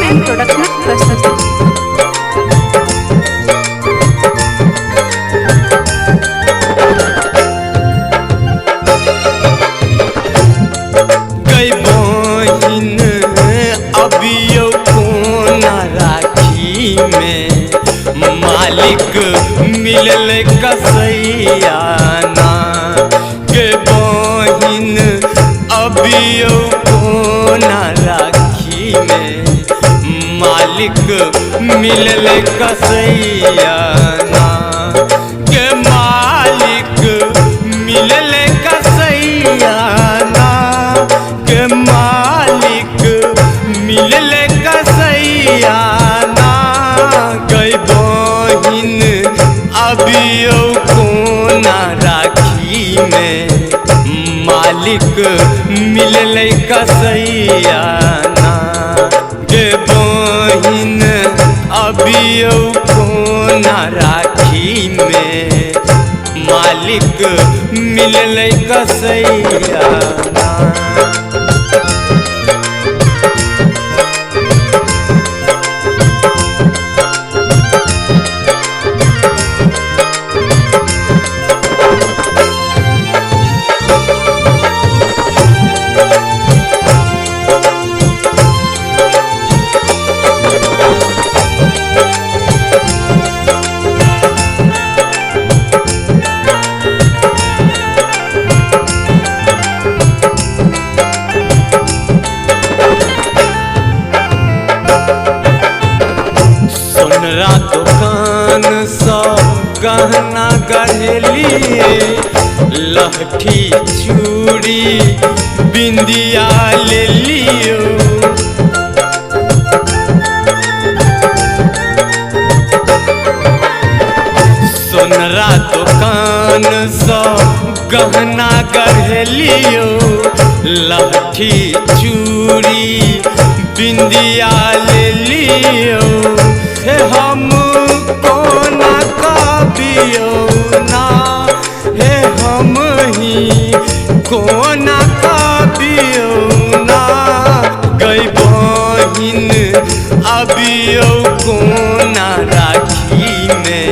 And production प्रस्तुति। गई बहिन अबियो कोना राखी में मालिक मिलल कसैयाना के बहिन अबियो कोना राखी में मालिक मिलल कसैयाना के मालिक मिलल कसैयाना के मालिक मिलल कसैयाना गई बहिन अबियो कोना राखी में मालिक मिलल कसैयाना गे बहिन अबियो कोना राखी में मालिक मिलल कसैयाना। सोनरा दुकान सब गहना गढ़ेलिए लहठी चूड़ी बिंदिया ले लियो सोनरा दुकान सब गहना गढ़ेलियो लहठी चूड़ी बिंदिया ले लियो हे हम कोना कबियो ना हे हम ही कोना कबियो ना गई बहिन अबियो कोना राखी में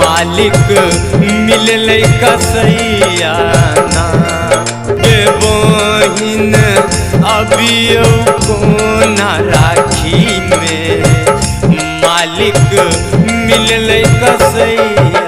मालिक मिलल कसैयाना गे बहिन अबियो कोना राखी में मालिक मिलल कसैयाना।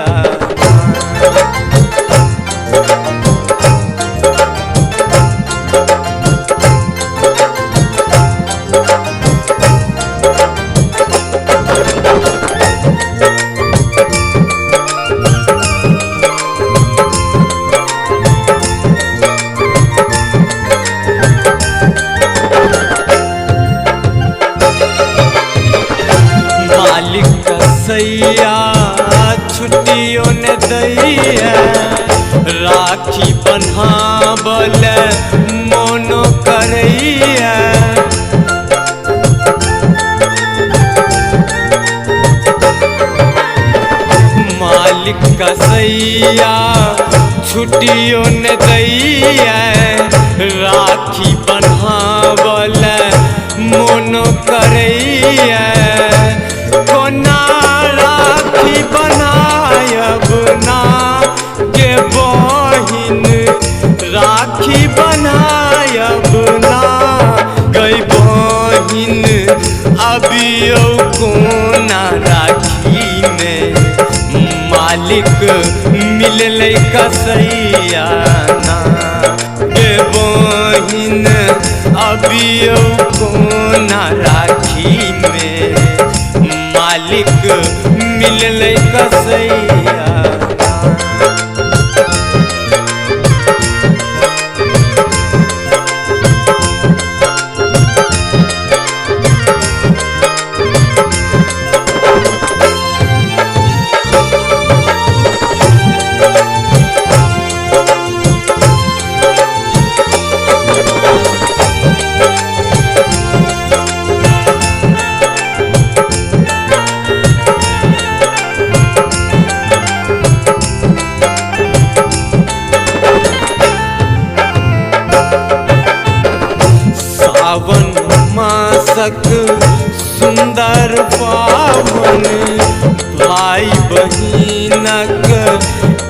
मालिक कसैया छुट्टियों ने दैया राखी बन्हावल मोनो करैया मालिक कसैया छुट्टियों ने दैया राखी बन्हावल मोनो करैया कोना राखी बनायब ना के बहिन राखी बनायब ना गई बहिन अबियो कोना राखी में मालिक मिलल कसैयाना गे बहिन अबियो कोना राखी में मालिक मिलल कसैयाना। सावन मासक सुंदर पावन भाई बहिनक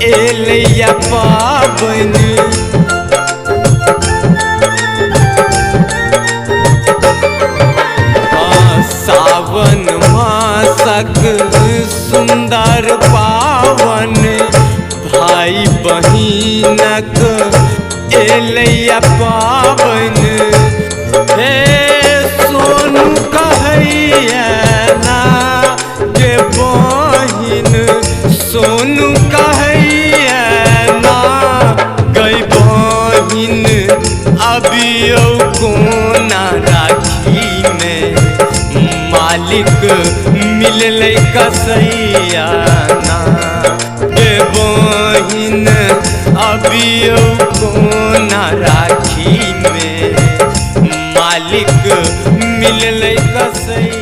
एलैया पावन। सावन मासक सुंदर पावन भाई बहिनक एलैया पावन। हे सोनू कहैया ना के बहिन, सोनू कहैया ना गई बहिन अबियो कोना राखी में मालिक मिललै कसैया ना गे बहिन अबियो कोना राखी में मालिक मिललै कसैया।